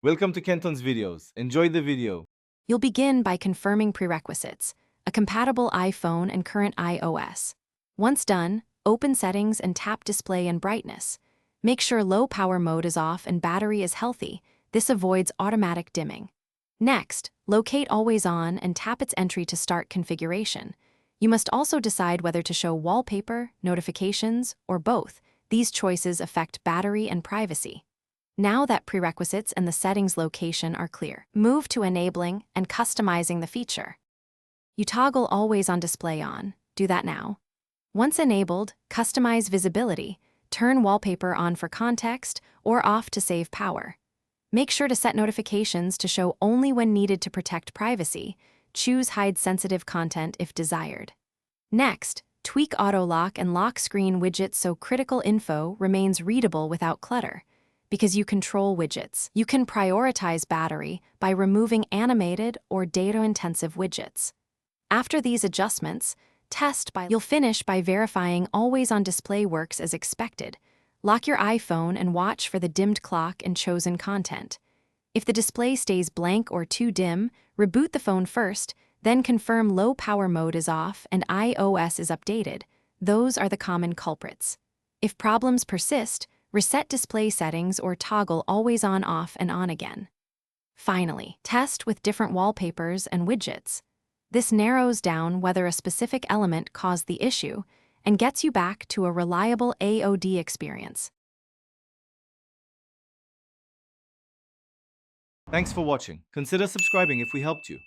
Welcome to Kenton's videos. Enjoy the video. You'll begin by confirming prerequisites, a compatible iPhone and current iOS. Once done, open Settings and tap Display and Brightness. Make sure low power mode is off and battery is healthy. This avoids automatic dimming. Next, locate Always On and tap its entry to start configuration. You must also decide whether to show wallpaper, notifications, or both. These choices affect battery and privacy. Now that prerequisites and the settings location are clear, move to enabling and customizing the feature. You toggle Always On Display on. Do that now. Once enabled, customize visibility. Turn wallpaper on for context or off to save power. Make sure to set notifications to show only when needed to protect privacy. Choose Hide Sensitive Content if desired. Next, tweak Auto Lock and Lock Screen widgets so critical info remains readable without clutter. Because you control widgets, you can prioritize battery by removing animated or data-intensive widgets. After these adjustments, you'll finish by verifying Always On Display works as expected. Lock your iPhone and watch for the dimmed clock and chosen content. If the display stays blank or too dim, reboot the phone first, then confirm low power mode is off and iOS is updated. Those are the common culprits. If problems persist, reset display settings or toggle Always On off and on again. Finally, test with different wallpapers and widgets. This narrows down whether a specific element caused the issue and gets you back to a reliable AOD experience. Thanks for watching. Consider subscribing if we helped you.